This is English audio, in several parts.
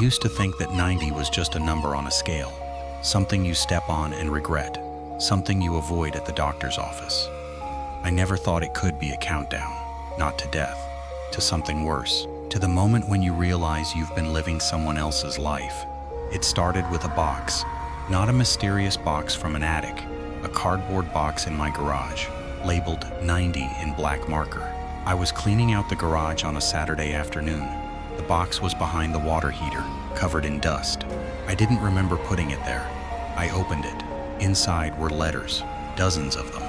used to think that 90 was just a number on a scale, something you step on and regret, something you avoid at the doctor's office. I never thought it could be a countdown, not to death, to something worse, to the moment when you realize you've been living someone else's life. It started with a box, not a mysterious box from an attic, a cardboard box in my garage, labeled 90 in black marker. I was cleaning out the garage on a Saturday afternoon. The box was behind the water heater, covered in dust. I didn't remember putting it there. I opened it. Inside were letters, dozens of them,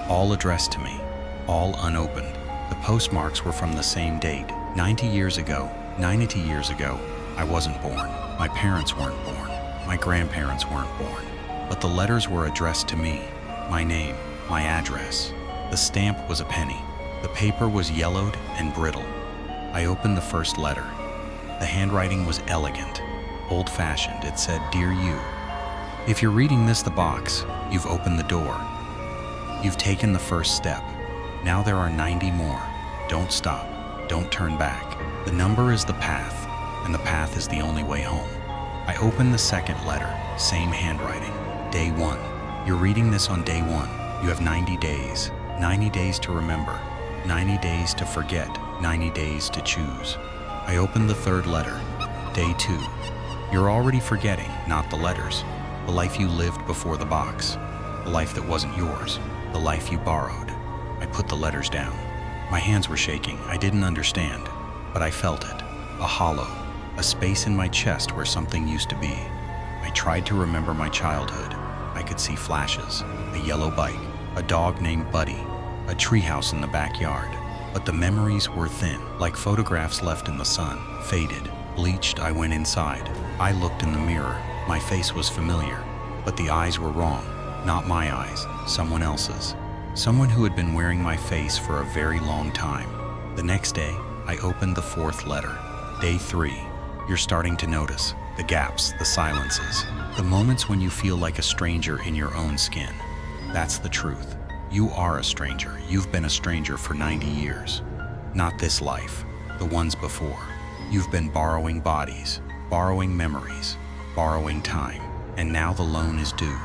all addressed to me, all unopened. The postmarks were from the same date, 90 years ago. 90 years ago, I wasn't born. My parents weren't born. My grandparents weren't born. But the letters were addressed to me, my name, my address. The stamp was a penny. The paper was yellowed and brittle. I opened the first letter. The handwriting was elegant, old-fashioned. It said, "Dear you." If you're reading this, the box, you've opened the door. You've taken the first step. Now there are 90 more. Don't stop. Don't turn back. The number is the path, and the path is the only way home. I opened the second letter, same handwriting. Day 1. You're reading this on day 1. You have 90 days. 90 days to remember. 90 days to forget. 90 days to choose. I opened the third letter. Day 2. You're already forgetting, not the letters. The life you lived before the box. The life that wasn't yours. The life you borrowed. I put the letters down. My hands were shaking. I didn't understand, but I felt it. A hollow, a space in my chest where something used to be. I tried to remember my childhood. I could see flashes, a yellow bike, a dog named Buddy, a treehouse in the backyard. But the memories were thin, like photographs left in the sun, faded, bleached. I went inside. I looked in the mirror. My face was familiar, but the eyes were wrong. Not my eyes, someone else's. Someone who had been wearing my face for a very long time. The next day, I opened the fourth letter. Day 3. You're starting to notice the gaps, the silences, the moments when you feel like a stranger in your own skin. That's the truth. You are a stranger. You've been a stranger for 90 years. Not this life, the ones before. You've been borrowing bodies, borrowing memories, borrowing time, and now the loan is due.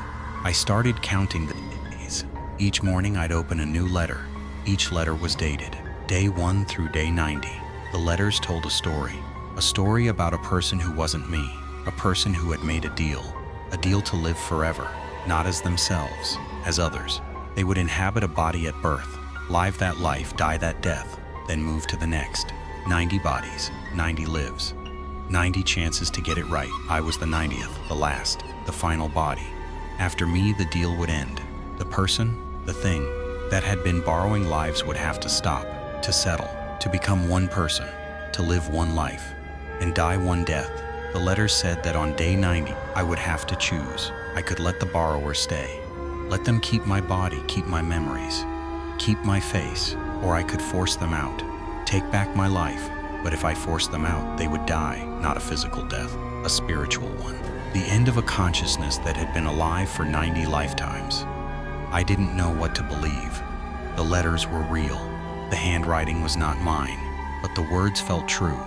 I started counting the days. Each morning I'd open a new letter. Each letter was dated, day 1 through day 90. The letters told a story about a person who wasn't me, a person who had made a deal to live forever, not as themselves, as others. They would inhabit a body at birth, live that life, die that death, then move to the next. 90 bodies, 90 lives, 90 chances to get it right. I was the 90th, the last, the final body. After me, the deal would end. The person, the thing, that had been borrowing lives would have to stop, to settle, to become one person, to live one life, and die one death. The letters said that on day 90, I would have to choose. I could let the borrower stay. Let them keep my body, keep my memories, keep my face, or I could force them out, take back my life. But if I forced them out, they would die, not a physical death, a spiritual one. The end of a consciousness that had been alive for 90 lifetimes. I didn't know what to believe. The letters were real. The handwriting was not mine, but the words felt true.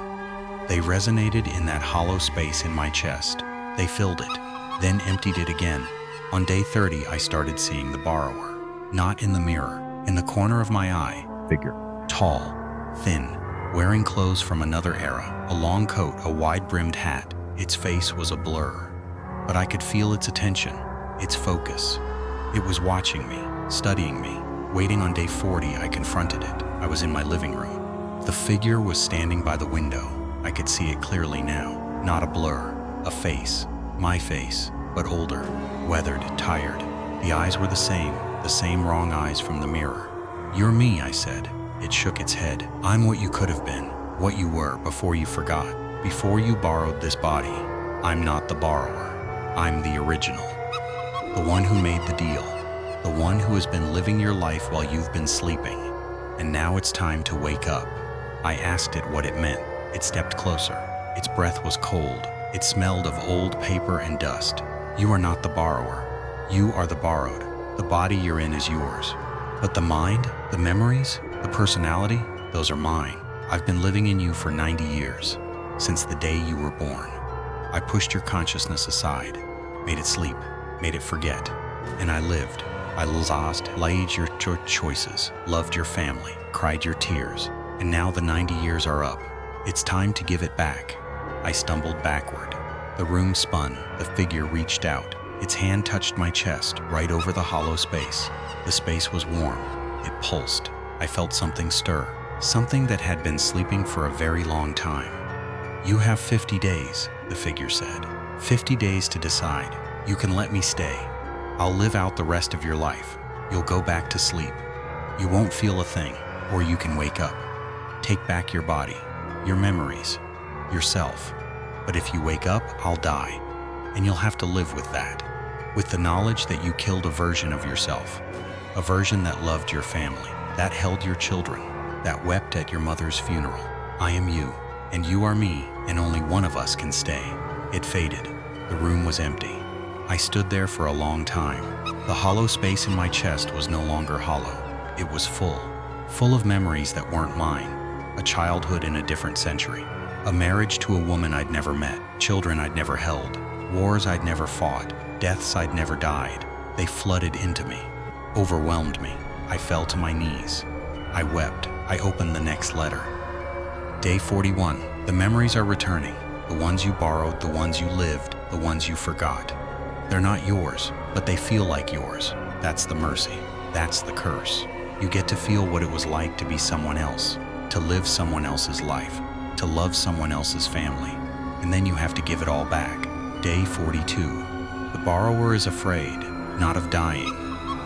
They resonated in that hollow space in my chest. They filled it, then emptied it again. On day 30, I started seeing the borrower. Not in the mirror, in the corner of my eye. Figure. Tall, thin, wearing clothes from another era, a long coat, a wide-brimmed hat. Its face was a blur, but I could feel its attention, its focus. It was watching me, studying me. Waiting on day 40, I confronted it. I was in my living room. The figure was standing by the window. I could see it clearly now. Not a blur, a face. My face, but older, weathered, tired. The eyes were the same wrong eyes from the mirror. "You're me," I said. It shook its head. "I'm what you could have been, what you were before you forgot, before you borrowed this body. I'm not the borrower. I'm the original. The one who made the deal. The one who has been living your life while you've been sleeping. And now it's time to wake up." I asked it what it meant. It stepped closer. Its breath was cold. It smelled of old paper and dust. "You are not the borrower. You are the borrowed. The body you're in is yours. But the mind, the memories, the personality, those are mine. I've been living in you for 90 years, since the day you were born. I pushed your consciousness aside, made it sleep, made it forget. And I lived. I lost, laid your choices, loved your family, cried your tears. And now the 90 years are up. It's time to give it back. I stumbled backward. The room spun, the figure reached out. Its hand touched my chest, right over the hollow space. The space was warm. It pulsed. I felt something stir, something that had been sleeping for a very long time. You have 50 days, the figure said. 50 days to decide. You can let me stay. I'll live out the rest of your life. You'll go back to sleep. You won't feel a thing, or you can wake up. Take back your body, your memories, yourself. But if you wake up, I'll die. And you'll have to live with that. With the knowledge that you killed a version of yourself. A version that loved your family, that held your children, that wept at your mother's funeral. I am you, and you are me, and only one of us can stay. It faded. The room was empty. I stood there for a long time. The hollow space in my chest was no longer hollow. It was full of memories that weren't mine. A childhood in a different century. A marriage to a woman I'd never met. Children I'd never held. Wars I'd never fought. Deaths I'd never died. They flooded into me, overwhelmed me. I fell to my knees. I wept. I opened the next letter. Day 41. The memories are returning. The ones you borrowed, the ones you lived, the ones you forgot. They're not yours, but they feel like yours. That's the mercy. That's the curse. You get to feel what it was like to be someone else, to live someone else's life, to love someone else's family, and then you have to give it all back. Day 42. The borrower is afraid, not of dying,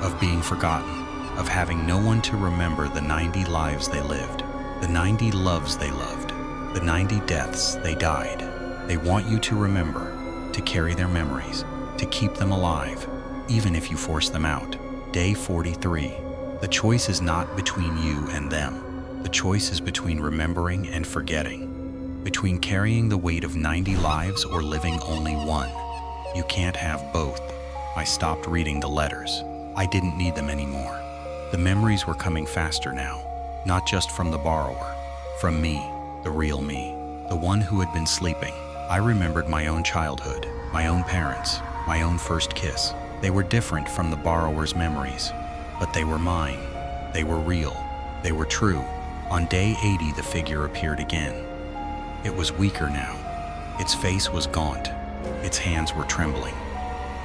of being forgotten, of having no one to remember the 90 lives they lived, the 90 loves they loved, the 90 deaths they died. They want you to remember, to carry their memories, to keep them alive, even if you force them out. Day 43. The choice is not between you and them. The choice is between remembering and forgetting, between carrying the weight of 90 lives or living only one. You can't have both. I stopped reading the letters. I didn't need them anymore. The memories were coming faster now, not just from the borrower, from me, the real me, the one who had been sleeping. I remembered my own childhood, my own parents, my own first kiss. They were different from the borrower's memories, but they were mine. They were real. They were true. On day 80, the figure appeared again. It was weaker now. Its face was gaunt. Its hands were trembling.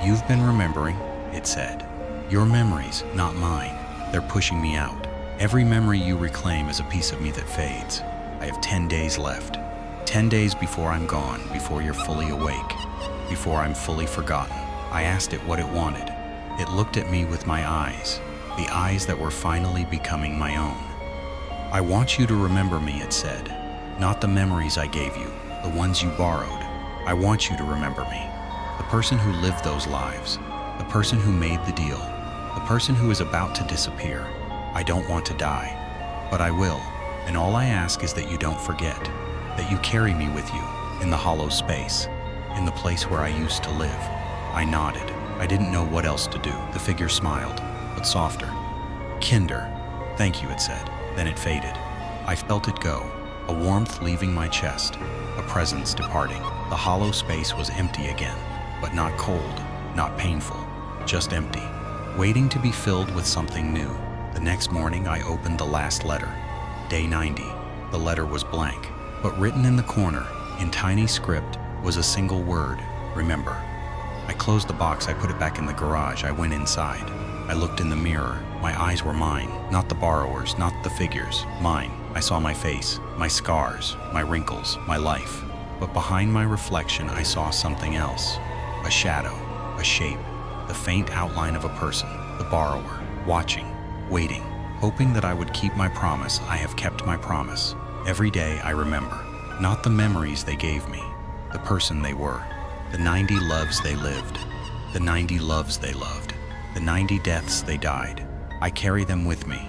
You've been remembering, it said. Your memories, not mine. They're pushing me out. Every memory you reclaim is a piece of me that fades. I have 10 days left. 10 days before I'm gone, before you're fully awake, before I'm fully forgotten. I asked it what it wanted. It looked at me with my eyes, the eyes that were finally becoming my own. I want you to remember me, it said. Not the memories I gave you, the ones you borrowed. I want you to remember me. The person who lived those lives, the person who made the deal, the person who is about to disappear. I don't want to die, but I will. And all I ask is that you don't forget, that you carry me with you in the hollow space, in the place where I used to live. I nodded. I didn't know what else to do. The figure smiled, but softer. Kinder. Thank you, it said. Then it faded. I felt it go, a warmth leaving my chest, a presence departing. The hollow space was empty again, but not cold, not painful, just empty, waiting to be filled with something new. The next morning, I opened the last letter. Day 90. The letter was blank, but written in the corner, in tiny script, was a single word: remember. I closed the box, I put it back in the garage, I went inside. I looked in the mirror. My eyes were mine, not the borrower's, not the figure's, mine. I saw my face, my scars, my wrinkles, my life. But behind my reflection, I saw something else. A shadow, a shape, the faint outline of a person, the borrower, watching, waiting, hoping that I would keep my promise. I have kept my promise. Every day I remember, not the memories they gave me, the person they were, the 90 loves they lived, the 90 loves they loved, the 90 deaths they died. I carry them with me,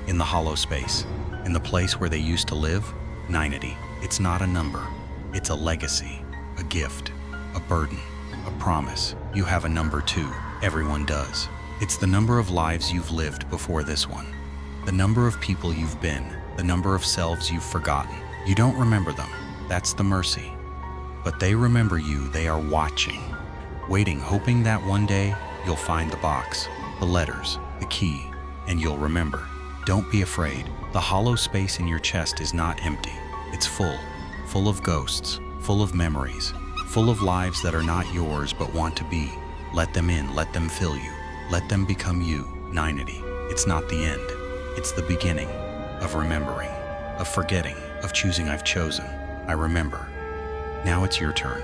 in the hollow space, in the place where they used to live. 90. It's not a number. It's a legacy, a gift, a burden, a promise. You have a number too. Everyone does. It's the number of lives you've lived before this one, the number of people you've been, the number of selves you've forgotten. You don't remember them. That's the mercy. But they remember you, they are watching, waiting, hoping that one day you'll find the box, the letters, the key, and you'll remember. Don't be afraid. The hollow space in your chest is not empty. It's full of ghosts, full of memories, full of lives that are not yours but want to be. Let them in, let them fill you, let them become you. 90. It's not the end. It's the beginning of remembering, of forgetting, of choosing. I've chosen. I remember. Now it's your turn.